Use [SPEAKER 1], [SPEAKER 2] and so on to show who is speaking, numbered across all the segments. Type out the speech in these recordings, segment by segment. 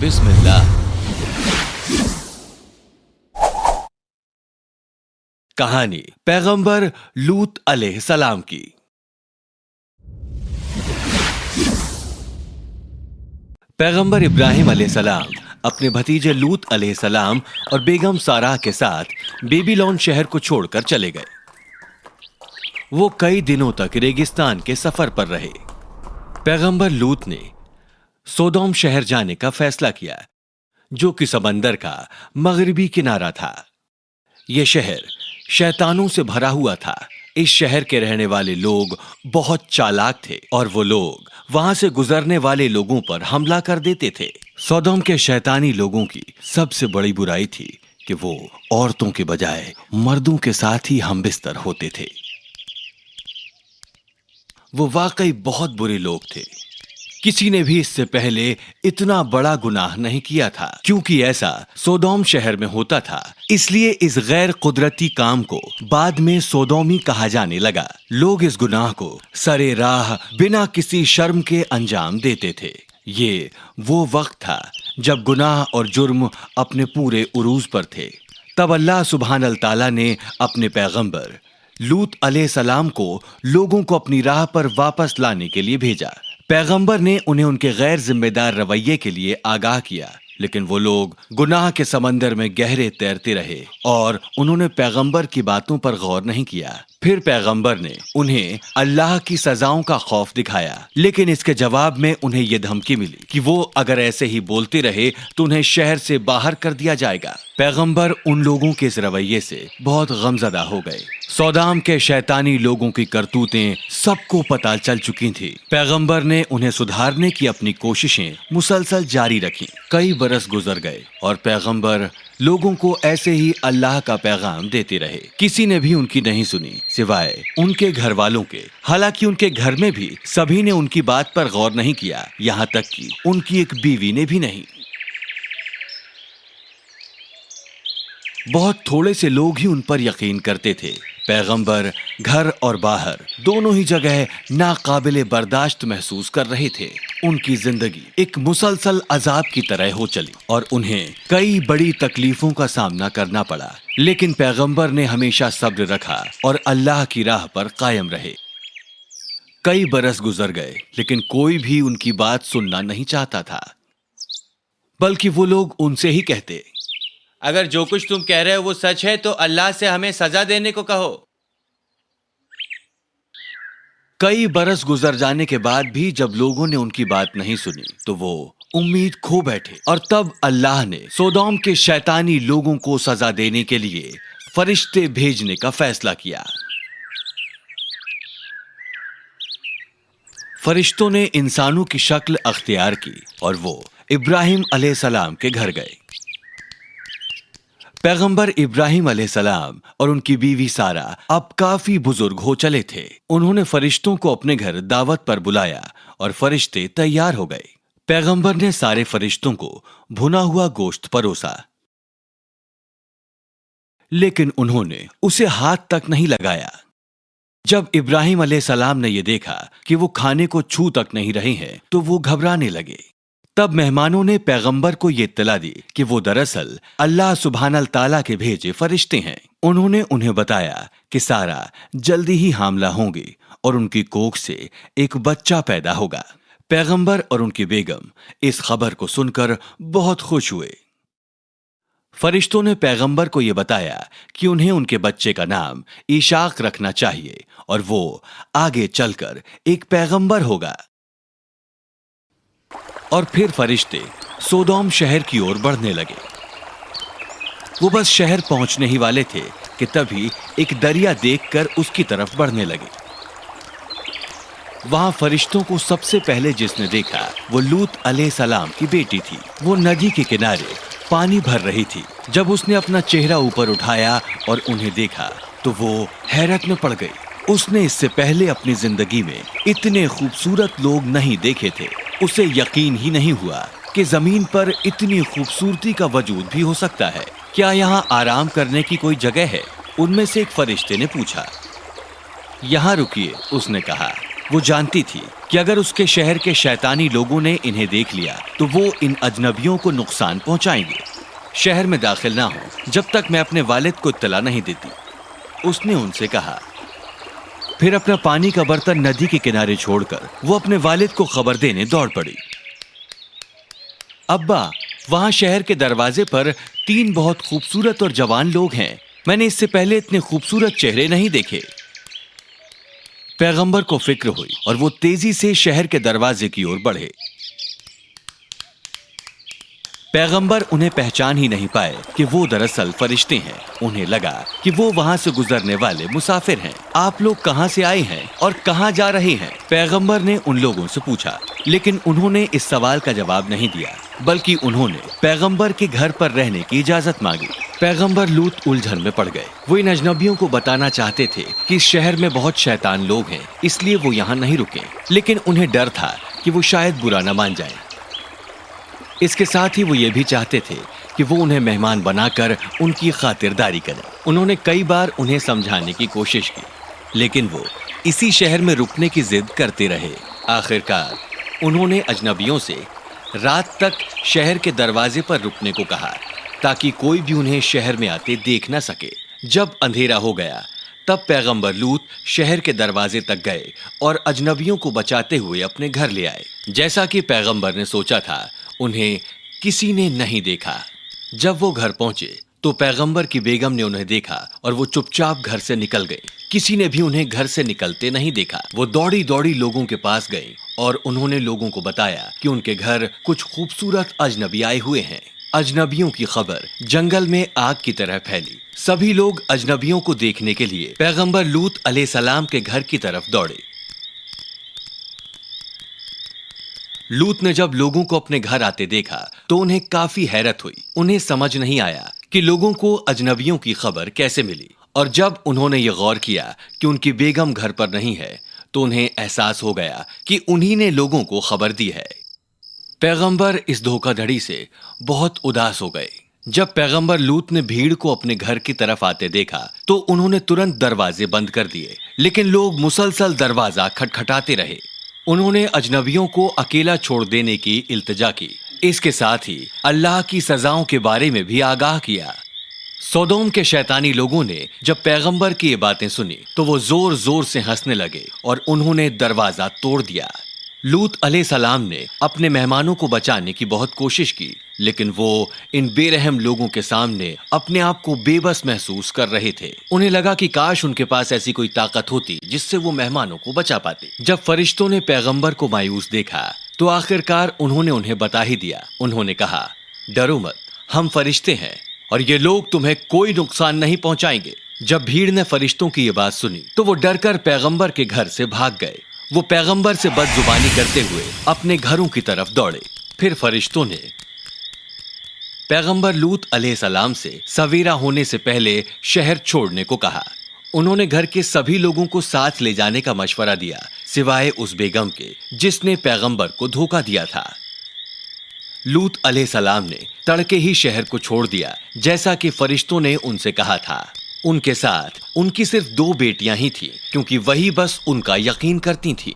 [SPEAKER 1] बिस्मिल्लाह। कहानी पैगंबर लूत अलैहिस्सलाम की। पैगंबर इब्राहिम अलैहिस्सलाम अपने भतीजे लूत अलैहिस्सलाम और बेगम साराह के साथ बेबीलोन शहर को छोड़कर चले गए। वो कई दिनों तक रेगिस्तान के सफर पर रहे। पैगंबर लूत ने सोदोम शहर जाने का फैसला किया, जो कि समंदर का मगरिबी किनारा था। यह शहर शैतानों से भरा हुआ था। इस शहर के रहने वाले लोग बहुत चालाक थे और वो लोग वहां से गुजरने वाले लोगों पर हमला कर देते थे। सोदोम के शैतानी लोगों की सबसे बड़ी बुराई थी कि वो औरतों के बजाय मर्दों के साथ ही हमबिस्तर होते थे। वो वाकई बहुत बुरे लोग थे। किसी ने भी इससे पहले इतना बड़ा गुनाह नहीं किया था। क्योंकि ऐसा सोदोम शहर में होता था, इसलिए इस गैर कुदरती काम को बाद में सोदोमी कहा जाने लगा। लोग इस गुनाह को सरे राह बिना किसी शर्म के अंजाम देते थे। ये वो वक्त था जब गुनाह और जुर्म अपने पूरे उरूज पर थे। तब अल्लाह सुब्हानल ताला ने अपने पैगंबर लूत अलैहिस्सलाम को लोगों को अपनी राह पर वापस लाने के लिए भेजा। पैगंबर ने उन्हें उनके गैर जिम्मेदार रवैये के लिए आगाह किया, लेकिन वो लोग गुनाह के समंदर में गहरे तैरते रहे और उन्होंने पैगंबर की बातों पर गौर नहीं किया। फिर पैगंबर ने उन्हें अल्लाह की सजाओं का खौफ दिखाया, लेकिन इसके जवाब में उन्हें यह धमकी मिली कि वो अगर ऐसे ही बोलते रहे तो उन्हें शहर से बाहर कर दिया जाएगा। पैगंबर उन लोगों के इस रवैये से बहुत गमज़दा हो गए। सोदाम के शैतानी लोगों की करतूतें सबको पता चल चुकी थी। पैगंबर ने उन्हें सुधारने की अपनी कोशिशें मुसलसल जारी रखीं। कई बरस गुजर गए और पैगंबर लोगों को ऐसे ही अल्लाह का पैगाम देते रहे। किसी ने भी उनकी नहीं सुनी सिवाय उनके घर वालों के। हालांकि उनके घर में भी सभी ने उनकी बात पर गौर नहीं किया, यहाँ तक कि उनकी एक बीवी ने भी नहीं। बहुत थोड़े से लोग ही उन पर यकीन करते थे। पैगंबर घर और बाहर दोनों ही जगह नाकाबिले बर्दाश्त महसूस कर रहे थे। उनकी जिंदगी एक मुसलसल अजाब की तरह हो चली और उन्हें कई बड़ी तकलीफों का सामना करना पड़ा। लेकिन पैगंबर ने हमेशा सब्र रखा और अल्लाह की राह पर कायम रहे। कई बरस गुजर गए, लेकिन कोई भी उनकी बात सुनना नहीं चाहता था। बल्कि वो लोग उनसे ही कहते,
[SPEAKER 2] अगर जो कुछ तुम कह रहे हो वो सच है तो अल्लाह से हमें सजा देने को कहो।
[SPEAKER 1] कई बरस गुजर जाने के बाद भी जब लोगों ने उनकी बात नहीं सुनी तो वो उम्मीद खो बैठे। और तब अल्लाह ने सोदोम के शैतानी लोगों को सजा देने के लिए फरिश्ते भेजने का फैसला किया। फरिश्तों ने इंसानों की शक्ल अख्तियार की और वो इब्राहिम अलैहिस्सलाम के घर गए। पैगंबर इब्राहिम अलैहिस्सलाम और उनकी बीवी सारा अब काफी बुजुर्ग हो चले थे। उन्होंने फरिश्तों को अपने घर दावत पर बुलाया और फरिश्ते तैयार हो गए। पैगंबर ने सारे फरिश्तों को भुना हुआ गोश्त परोसा, लेकिन उन्होंने उसे हाथ तक नहीं लगाया। जब इब्राहिम अलैहिस्सलाम ने यह देखा कि वो खाने को छू तक नहीं रहे हैं तो वो घबराने लगे। तब मेहमानों ने पैगंबर को ये इत्तला दी कि वो दरअसल अल्लाह सुब्हानल ताला के भेजे फरिश्ते हैं। उन्होंने उन्हें बताया कि सारा जल्दी ही हामला होंगी और उनकी कोख से एक बच्चा पैदा होगा। पैगंबर और उनकी बेगम इस खबर को सुनकर बहुत खुश हुए। फरिश्तों ने पैगंबर को यह बताया कि उन्हें उनके बच्चे का नाम ईशाक रखना चाहिए और वो आगे चलकर एक पैगंबर होगा। और फिर फरिश्ते सोदोम शहर की ओर बढ़ने लगे। वो बस शहर पहुंचने ही वाले थे कि तभी एक दरिया देखकर उसकी तरफ बढ़ने लगे। वहां फरिश्तों को सबसे पहले जिसने देखा वो लूत अलैहिस्सलाम की बेटी थी। वो नदी के किनारे पानी भर रही थी। जब उसने अपना चेहरा ऊपर उठाया और उन्हें देखा तो वो हैरत में पड़ गई। उसने इससे पहले अपनी जिंदगी में इतने खूबसूरत लोग नहीं देखे थे। उसे यकीन ही नहीं हुआ कि जमीन पर इतनी खूबसूरती का वजूद भी हो सकता है। क्या यहाँ आराम करने की कोई जगह है? उनमें से एक फरिश्ते ने पूछा। यहाँ रुकिए, उसने कहा। वो जानती थी कि अगर उसके शहर के शैतानी लोगों ने इन्हें देख लिया तो वो इन अजनबियों को नुकसान पहुंचाएंगे। शहर में दाखिल ना हो जब तक मैं अपने वालिद को इत्तला नहीं देती, उसने उनसे कहा। फिर अपना पानी का बर्तन नदी के किनारे छोड़कर वो अपने वालिद को खबर देने दौड़ पड़ी। अब्बा, वहां शहर के दरवाजे पर 3 बहुत खूबसूरत और जवान लोग हैं। मैंने इससे पहले इतने खूबसूरत चेहरे नहीं देखे। पैगंबर को फिक्र हुई और वो तेजी से शहर के दरवाजे की ओर बढ़े। पैगंबर उन्हें पहचान ही नहीं पाए कि वो दरअसल फरिश्ते हैं। उन्हें लगा कि वो वहां से गुजरने वाले मुसाफिर हैं। आप लोग कहां से आए हैं और कहां जा रहे हैं? पैगंबर ने उन लोगों से पूछा, लेकिन उन्होंने इस सवाल का जवाब नहीं दिया, बल्कि उन्होंने पैगंबर के घर पर रहने की इजाजत मांगी। पैगंबर लूत उलझन में पड़ गए। वो इन अजनबियों को बताना चाहते थे कि इस शहर में बहुत शैतान लोग हैं, इसलिए वो यहाँ नहीं रुके, लेकिन उन्हें डर था कि वो शायद बुरा न मान जाए। इसके साथ ही वो ये भी चाहते थे कि वो उन्हें मेहमान बनाकर उनकी खातिरदारी करें। उन्होंने कई बार उन्हें समझाने की कोशिश की, लेकिन वो इसी शहर में रुकने की जिद करते रहे। आखिरकार उन्होंने अजनबियों से रात तक शहर के दरवाजे पर रुकने को कहा, ताकि कोई भी उन्हें शहर में आते देख न सके। जब अंधेरा हो गया तब पैगंबर लूत शहर के दरवाजे तक गए और अजनबियों को बचाते हुए अपने घर ले आए। जैसा कि पैगंबर ने सोचा था, उन्हें किसी ने नहीं देखा। जब वो घर पहुंचे तो पैगंबर की बेगम ने उन्हें देखा और वो चुपचाप घर से निकल गए। किसी ने भी उन्हें घर से निकलते नहीं देखा। वो दौड़ी दौड़ी लोगों के पास गए और उन्होंने लोगों को बताया कि उनके घर कुछ खूबसूरत अजनबी आए हुए हैं। अजनबियों की खबर जंगल में आग की तरह फैली। सभी लोग अजनबियों को देखने के लिए पैगंबर लूत अलैहिस्सलाम के घर की तरफ दौड़े। लूत ने जब लोगों को अपने घर आते देखा तो उन्हें काफी हैरत हुई। उन्हें समझ नहीं आया कि लोगों को अजनबियों की खबर कैसे मिली, और जब उन्होंने ये गौर किया कि उनकी बेगम घर पर नहीं है तो उन्हें एहसास हो गया कि उन्हीं ने लोगों को खबर दी है। पैगंबर इस धोखाधड़ी से बहुत उदास हो गए। जब पैगंबर लूत ने भीड़ को अपने घर की तरफ आते देखा तो उन्होंने तुरंत दरवाजे बंद कर दिए, लेकिन लोग मुसलसल दरवाजा खटखटाते रहे। उन्होंने अजनबियों को अकेला छोड़ देने की इल्तिजा की। इसके साथ ही अल्लाह की सजाओं के बारे में भी आगाह किया। सोदोम के शैतानी लोगों ने जब पैगंबर की ये बातें सुनी तो वो जोर जोर से हंसने लगे और उन्होंने दरवाजा तोड़ दिया। लूत अलैहिस्सलाम ने अपने मेहमानों को बचाने की बहुत कोशिश की, लेकिन वो इन बेरहम लोगों के सामने अपने आप को बेबस महसूस कर रहे थे। उन्हें लगा कि काश उनके पास ऐसी कोई ताकत होती जिससे वो मेहमानों को बचा पाते। जब फरिश्तों ने पैगंबर को मायूस देखा तो आखिरकार उन्होंने उन्हें बता ही दिया। उन्होंने कहा, डरो मत, हम फरिश्ते हैं और ये लोग तुम्हें कोई नुकसान नहीं पहुंचाएंगे। जब भीड़ ने फरिश्तों की ये बात सुनी तो वो डरकर पैगंबर के घर से भाग गए। वो पैगंबर से बदजुबानी करते हुए अपने घरों की तरफ दौड़े। फिर फरिश्तों ने पैगंबर लूत अलैहिस्सलाम से सवेरा होने से पहले शहर छोड़ने को कहा। उन्होंने घर के सभी लोगों को साथ ले जाने का मशवरा दिया, सिवाय उस बेगम के जिसने पैगंबर को धोखा दिया था। लूत अलैहिस्सलाम ने तड़के ही शहर को छोड़ दिया, जैसा कि फरिश्तों ने उनसे कहा था। उनके साथ उनकी सिर्फ 2 बेटियां ही थीं, क्योंकि वही बस उनका यकीन करती थीं।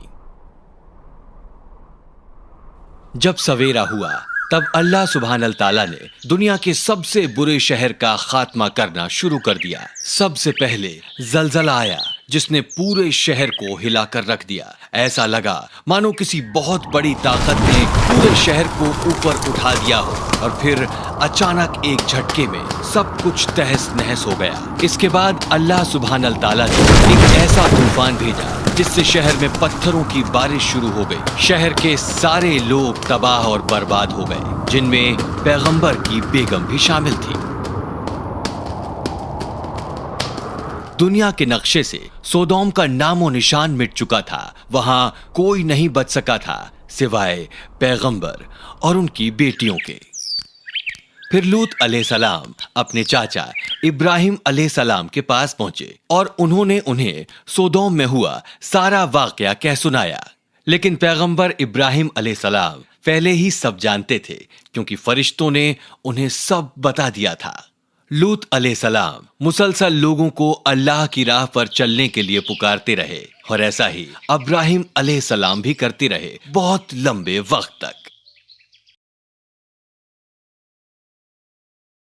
[SPEAKER 1] जब सवेरा हुआ तब अल्लाह सुब्हानल ताला ने दुनिया के सबसे बुरे शहर का खात्मा करना शुरू कर दिया। सबसे पहले जलजला आया जिसने पूरे शहर को हिलाकर रख दिया। ऐसा लगा मानो किसी बहुत बड़ी ताकत ने पूरे शहर को ऊपर उठा दिया हो, और फिर अचानक एक झटके में सब कुछ तहस नहस हो गया। इसके बाद अल्लाह सुब्हानल ताला ने एक ऐसा तूफान भेजा जिससे शहर में पत्थरों की बारिश शुरू हो गई। शहर के सारे लोग तबाह और बर्बाद हो गए, जिनमें पैगंबर की बेगम भी शामिल थी। दुनिया के नक्शे से सोदोम का नामो निशान मिट चुका था। वहां कोई नहीं बच सका था सिवाय पैगंबर और उनकी बेटियों के। फिर लूत अलैहिस्सलाम अपने चाचा इब्राहिम अलैहिस्सलाम के पास पहुंचे और उन्होंने उन्हें सोदोम में हुआ सारा वाकया कह सुनाया। लेकिन पैगंबर इब्राहिम अलैहिस्सलाम पहले ही सब जानते थे, क्योंकि फरिश्तों ने उन्हें सब बता दिया था। लूत अलैहिस्सलाम मुसलसल लोगों को अल्लाह की राह पर चलने के लिए पुकारते रहे और ऐसा ही इब्राहिम अलैहिस्सलाम भी करते रहे बहुत लंबे वक्त तक।